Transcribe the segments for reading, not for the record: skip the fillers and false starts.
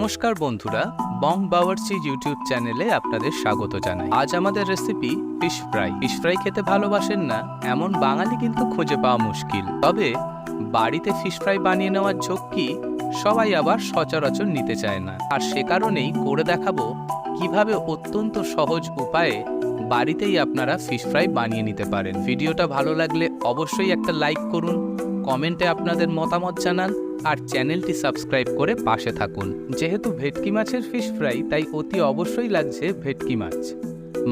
নমস্কার বন্ধুরা, বং বাওয়ার্চি ইউটিউব চ্যানেলে আপনাদের স্বাগত জানাই। আজ আমাদের recipe fish fry. Fish fry খেতে ভালোবাসেন না এমন বাঙালি কিন্তু খুঁজে পাওয়া মুশকিল। তবে বাড়িতে ফিশ ফ্রাই বানিয়ে নেওয়ার ঝক্কি সবাই আবার সচরাচর নিতে চায় না। আর সে কারণেই করে দেখাবো কিভাবে অত্যন্ত সহজ উপায়ে বাড়িতেই আপনারা ফিশ ফ্রাই বানিয়ে নিতে পারেন। ভিডিওটা ভালো লাগলে অবশ্যই একটা লাইক করুন, কমেন্টে আপনাদের মতামত জানান আর চ্যানেলটি সাবস্ক্রাইব করে পাশে থাকুন। যেহেতু ভেটকি মাছের ফিশ ফ্রাই, তাই অতি অবশ্যই লাগছে ভেটকি মাছ।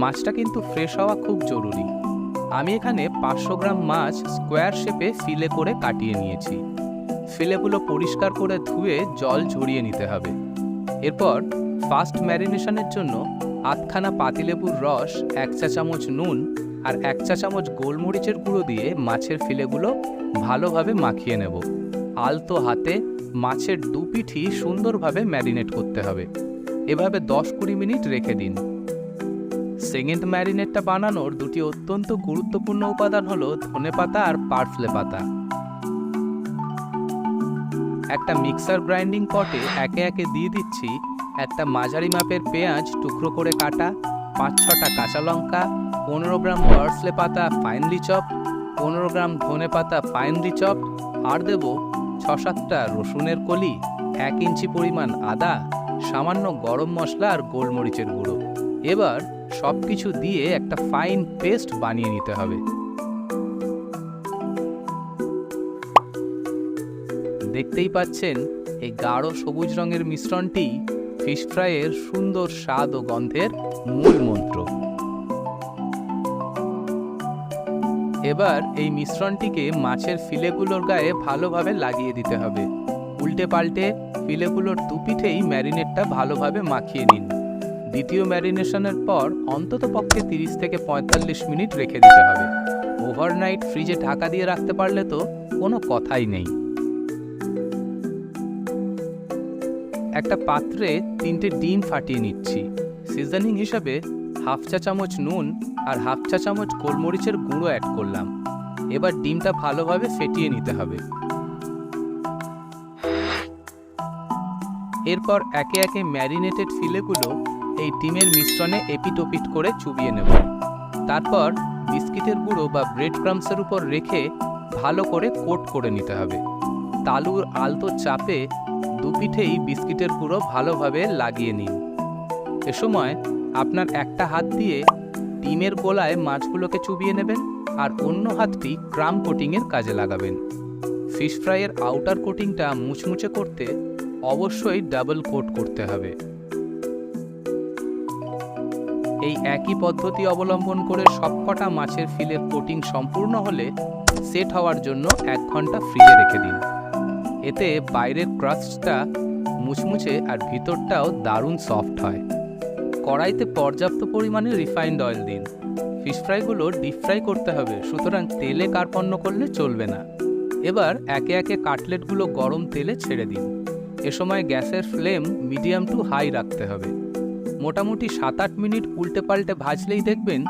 মাছটা কিন্তু ফ্রেশ হওয়া খুব জরুরি। আমি এখানে 500 গ্রাম মাছ স্কোয়ার শেপে ফিলে করে কাটিয়ে নিয়েছি। ফিলেগুলো পরিষ্কার করে ধুয়ে জল ঝরিয়ে নিতে হবে। এরপর ফাস্ট ম্যারিনেশনের জন্য আধখানা পাতিলেবুর রস, 1 চা চামচ নুন আর 1 চা চামচ গোলমরিচের গুঁড়ো দিয়ে মাছের ফিলেগুলো ভালোভাবে মাখিয়ে নেব। আলতো হাতে মাছের দু পিঠই সুন্দরভাবে ম্যারিনেট করতে হবে। এভাবে 10-20 মিনিট রেখে দিন। সেকেন্ড ম্যারিনেটটা বানানোর দুটি অত্যন্ত গুরুত্বপূর্ণ উপাদান হলো ধনেপাতা আর পার্সলে পাতা। একটা মিক্সার গ্রাইন্ডিং পটে একে একে দিয়ে দিচ্ছি একটা মাঝারি মাপের পেঁয়াজ টুকরো করে কাটা, 5-6টা কাঁচা লঙ্কা, 15 গ্রাম পার্সলে পাতা ফাইনলি চপ, 15 গ্রাম ধনেপাতা ফাইনলি চপ, আর দেব 6-7টা রসুনের কলি, 1 ইঞ্চি পরিমাণ আদা, সামান্য গরম মশলা আর গোলমরিচের গুঁড়ো। এবার সবকিছু দিয়ে একটা ফাইন পেস্ট বানিয়ে নিতে হবে। দেখতেই পাচ্ছেন এই গাঢ় সবুজ রঙের মিশ্রণটি ফিশ ফ্রাইয়ের সুন্দর স্বাদ ও গন্ধের মূল মন্ত্র। এবার এই মিশ্রণটিকে মাছের ফিলেগুলোর গায়ে ভালোভাবে লাগিয়ে দিতে হবে। উল্টে পাল্টে ফিলেগুলোর দুপিঠেই ম্যারিনেটটা ভালোভাবে মাখিয়ে নিন। দ্বিতীয় ম্যারিনেশনের পর অন্তত পক্ষে 30 থেকে 45 মিনিট রেখে দিতে হবে। ওভারনাইট ফ্রিজে ঢাকা দিয়ে রাখতে পারলে তো কোনো কথাই নেই। একটা পাত্রে 3টে ডিম ফাটিয়ে নিচ্ছি। সিজনিং হিসাবে 1/2 চা চামচ নুন আর 1/2 চা চামচ গোলমরিচের গুঁড়ো অ্যাড করলাম। এবার ডিমটা ভালোভাবে ফেটিয়ে নিতে হবে। এরপর একে একে ম্যারিনেটেড ফিলেগুলো এই ডিমের মিশ্রণে এপিটোপিট করে চুবিয়ে নেব। তারপর বিস্কিটের গুঁড়ো বা ব্রেড ক্রাম্বসের উপর রেখে ভালো করে কোট করে নিতে হবে। তালুর আলতো চাপে দুপিঠেই বিস্কিটের গুঁড়ো ভালোভাবে লাগিয়ে নিন। এ সময় আপনার একটা হাত দিয়ে ডিমের গোলায় মাছগুলোকে চুবিয়ে নেবেন আর অন্য হাতটি ক্রাম্ব কোটিংয়ের কাজে লাগাবেন। ফিশ ফ্রাইয়ের আউটার কোটিংটা মুচমুচে করতে অবশ্যই ডাবল কোট করতে হবে। এই একই পদ্ধতি অবলম্বন করে সবকটা মাছের ফিলের কোটিং সম্পূর্ণ হলে সেট হওয়ার জন্য 1 ঘন্টা ফ্রিজে রেখে দিন। এতে বাইরের ক্রাস্টটা মুচমুচে আর ভিতরটাও দারুণ সফট হয়। কড়াইতে পর্যাপ্ত পরিমাণে রিফাইন্ড অয়েল দিন। ফিশ ফ্রাইগুলো ডিপ ফ্রাই করতে হবে, সুতরাং তেলে কার্পণ্য করলে চলবে না। এবার একে একে কাটলেটগুলো গরম তেলে ছেড়ে দিন। এ সময় গ্যাসের ফ্লেম মিডিয়াম টু হাই রাখতে হবে। মোটামুটি 7-8 মিনিট উল্টে পাল্টে ভাজলেই দেখবেন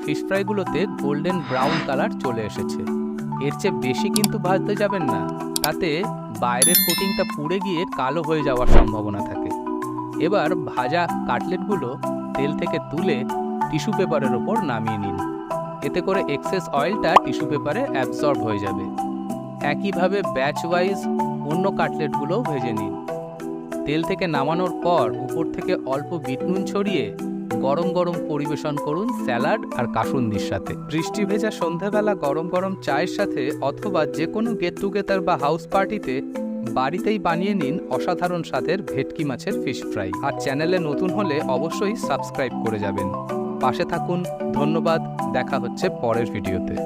ফিশ ফ্রাইগুলোতে গোল্ডেন ব্রাউন কালার চলে এসেছে। এর চেয়ে বেশি কিন্তু ভাজতে যাবেন না, তাতে বাইরের কোটিংটা পুড়ে গিয়ে কালো হয়ে যাওয়ার সম্ভাবনা থাকে। এবার ভাজা কাটলেটগুলো তেল থেকে তুলে টিস্যু পেপারের ওপর নামিয়ে নিন। এতে করে এক্সেস অয়েলটা টিস্যু পেপারে অ্যাবজর্ব হয়ে যাবে। একইভাবে ব্যাচ ওয়াইজ অন্য কাটলেটগুলোও ভেজে নিন। তেল থেকে নামানোর পর উপর থেকে অল্প বিট নুন ছড়িয়ে গরম গরম পরিবেশন করুন স্যালাড আর কাসুন্দির সাথে। বৃষ্টি ভেজা সন্ধ্যাবেলা গরম গরম চায়ের সাথে অথবা যে কোনো গেট টুগেদার বা হাউস পার্টিতে বাড়িতেই বানিয়ে নিন অসাধারণ স্বাদের ভেটকি মাছের ফিশ ফ্রাই। আর চ্যানেলে নতুন হলে অবশ্যই সাবস্ক্রাইব করে যাবেন। পাশে থাকুন। ধন্যবাদ। দেখা হচ্ছে পরের ভিডিওতে।